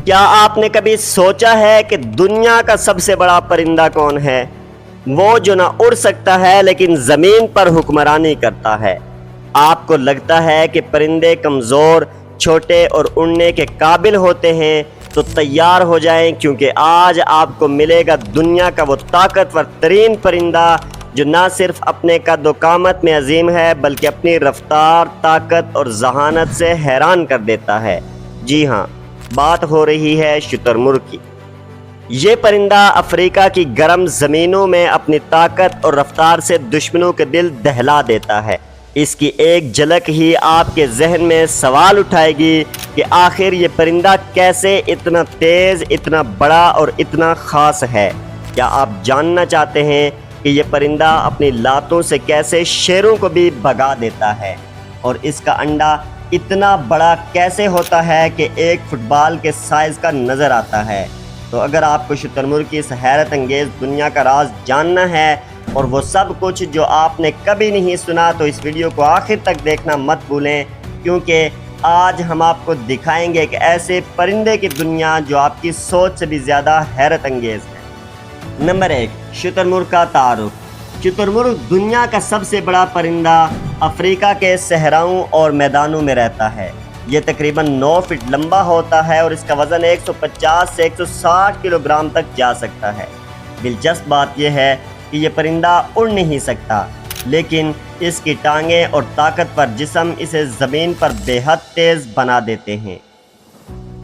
کیا آپ نے کبھی سوچا ہے کہ دنیا کا سب سے بڑا پرندہ کون ہے؟ وہ جو نہ اڑ سکتا ہے لیکن زمین پر حکمرانی کرتا ہے۔ آپ کو لگتا ہے کہ پرندے کمزور، چھوٹے اور اڑنے کے قابل ہوتے ہیں، تو تیار ہو جائیں، کیونکہ آج آپ کو ملے گا دنیا کا وہ طاقتور ترین پرندہ جو نہ صرف اپنے قد و قامت میں عظیم ہے بلکہ اپنی رفتار، طاقت اور ذہانت سے حیران کر دیتا ہے۔ جی ہاں، بات ہو رہی ہے شتر مرغ کی۔ یہ پرندہ افریقہ کی گرم زمینوں میں اپنی طاقت اور رفتار سے دشمنوں کے دل دہلا دیتا ہے۔ اس کی ایک جھلک ہی آپ کے ذہن میں سوال اٹھائے گی کہ آخر یہ پرندہ کیسے اتنا تیز، اتنا بڑا اور اتنا خاص ہے۔ کیا آپ جاننا چاہتے ہیں کہ یہ پرندہ اپنی لاتوں سے کیسے شیروں کو بھی بھگا دیتا ہے، اور اس کا انڈا اتنا بڑا کیسے ہوتا ہے کہ ایک فٹ بال کے سائز کا نظر آتا ہے؟ تو اگر آپ کو شتر مرغ کی اس حیرت انگیز دنیا کا راز جاننا ہے اور وہ سب کچھ جو آپ نے کبھی نہیں سنا، تو اس ویڈیو کو آخر تک دیکھنا مت بھولیں، کیونکہ آج ہم آپ کو دکھائیں گے کہ ایسے پرندے کی دنیا جو آپ کی سوچ سے بھی زیادہ حیرت انگیز ہے۔ نمبر 1، شتر مرغ کا تعارف۔ شتر مرغ دنیا کا سب سے بڑا پرندہ افریقہ کے صحراؤں اور میدانوں میں رہتا ہے۔ یہ تقریباً 9 فٹ لمبا ہوتا ہے اور اس کا وزن 150 سے 160 کلو گرام تک جا سکتا ہے۔ دلچسپ بات یہ ہے کہ یہ پرندہ اڑ نہیں سکتا، لیکن اس کی ٹانگیں اور طاقتور جسم اسے زمین پر بے حد تیز بنا دیتے ہیں۔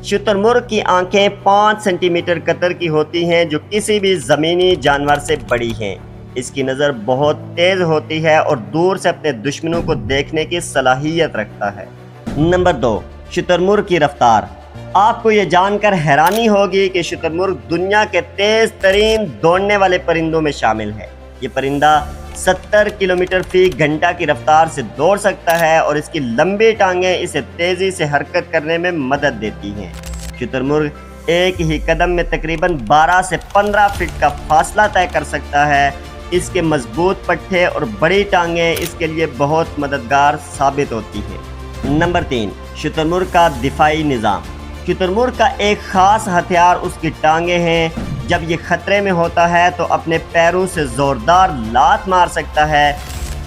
شتر مرغ کی آنکھیں 5 سینٹی میٹر قطر کی ہوتی ہیں، جو کسی بھی زمینی جانور سے بڑی ہیں۔ اس کی نظر بہت تیز ہوتی ہے اور دور سے اپنے دشمنوں کو دیکھنے کی صلاحیت رکھتا ہے۔ نمبر 2، شتر مرغ کی رفتار۔ آپ کو یہ جان کر حیرانی ہوگی کہ شتر مرغ دنیا کے تیز ترین دوڑنے والے پرندوں میں شامل ہے۔ یہ پرندہ 70 کلومیٹر فی گھنٹہ کی رفتار سے دوڑ سکتا ہے اور اس کی لمبی ٹانگیں اسے تیزی سے حرکت کرنے میں مدد دیتی ہیں۔ شتر مرغ ایک ہی قدم میں تقریباً 12 سے 15 فٹ کا فاصلہ طے کر سکتا ہے۔ اس کے مضبوط پٹھے اور بڑی ٹانگیں اس کے لیے بہت مددگار ثابت ہوتی ہیں۔ نمبر 3، شتر مرغ کا دفاعی نظام۔ شتر مرغ کا ایک خاص ہتھیار اس کی ٹانگیں ہیں۔ جب یہ خطرے میں ہوتا ہے تو اپنے پیروں سے زوردار لات مار سکتا ہے۔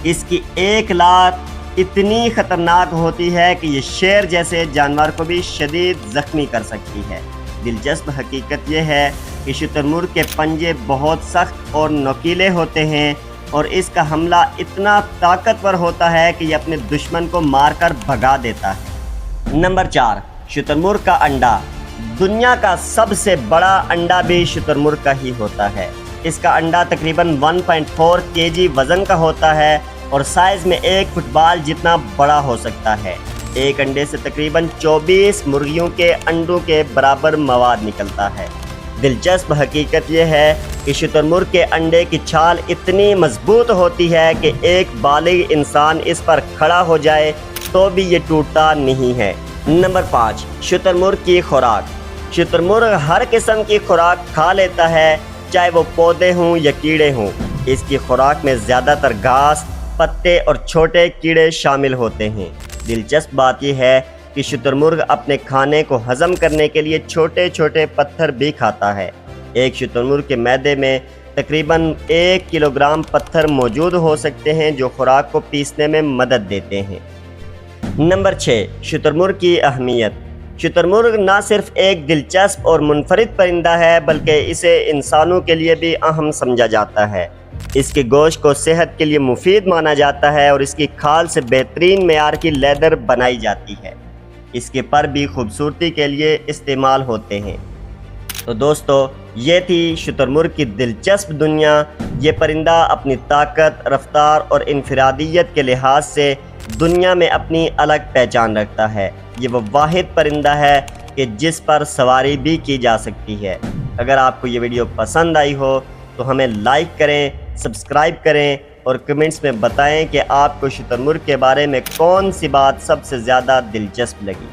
اس کی ایک لات اتنی خطرناک ہوتی ہے کہ یہ شیر جیسے جانور کو بھی شدید زخمی کر سکتی ہے۔ دلچسپ حقیقت یہ ہے کہ شتر مرغ کے پنجے بہت سخت اور نوکیلے ہوتے ہیں اور اس کا حملہ اتنا طاقتور ہوتا ہے کہ یہ اپنے دشمن کو مار کر بھگا دیتا ہے۔ نمبر 4، شتر مرغ کا انڈا۔ دنیا کا سب سے بڑا انڈا بھی شتر مرغ کا ہی ہوتا ہے۔ اس کا انڈا تقریباً 1.4 kg وزن کا ہوتا ہے اور سائز میں ایک فٹ بال جتنا بڑا ہو سکتا ہے۔ ایک انڈے سے تقریباً 24 مرغیوں کے انڈوں کے برابر مواد نکلتا ہے۔ دلچسپ حقیقت یہ ہے کہ شتر مرغ کے انڈے کی چھال اتنی مضبوط ہوتی ہے کہ ایک بالغ انسان اس پر کھڑا ہو جائے تو بھی یہ ٹوٹتا نہیں ہے۔ نمبر 5، شتر مرغ کی خوراک۔ شتر مرغ ہر قسم کی خوراک کھا لیتا ہے، چاہے وہ پودے ہوں یا کیڑے ہوں۔ اس کی خوراک میں زیادہ تر گھاس، پتے اور چھوٹے کیڑے شامل ہوتے ہیں۔ دلچسپ بات یہ ہے کہ شتر مرغ اپنے کھانے کو ہضم کرنے کے لیے چھوٹے چھوٹے پتھر بھی کھاتا ہے۔ ایک شتر مرغ کے معدے میں تقریباً 1 کلو گرام پتھر موجود ہو سکتے ہیں، جو خوراک کو پیسنے میں مدد دیتے ہیں۔ نمبر 6، شتر مرغ کی اہمیت۔ شتر مرغ نہ صرف ایک دلچسپ اور منفرد پرندہ ہے بلکہ اسے انسانوں کے لیے بھی اہم سمجھا جاتا ہے۔ اس کے گوشت کو صحت کے لیے مفید مانا جاتا ہے اور اس کی کھال سے بہترین معیار کی لیدر بنائی جاتی ہے۔ اس کے پر بھی خوبصورتی کے لیے استعمال ہوتے ہیں۔ تو دوستو، یہ تھی شتر مرغ کی دلچسپ دنیا۔ یہ پرندہ اپنی طاقت، رفتار اور انفرادیت کے لحاظ سے دنیا میں اپنی الگ پہچان رکھتا ہے۔ یہ وہ واحد پرندہ ہے کہ جس پر سواری بھی کی جا سکتی ہے۔ اگر آپ کو یہ ویڈیو پسند آئی ہو تو ہمیں لائک کریں، سبسکرائب کریں اور کمنٹس میں بتائیں کہ آپ کو شتر مرغ کے بارے میں کون سی بات سب سے زیادہ دلچسپ لگی۔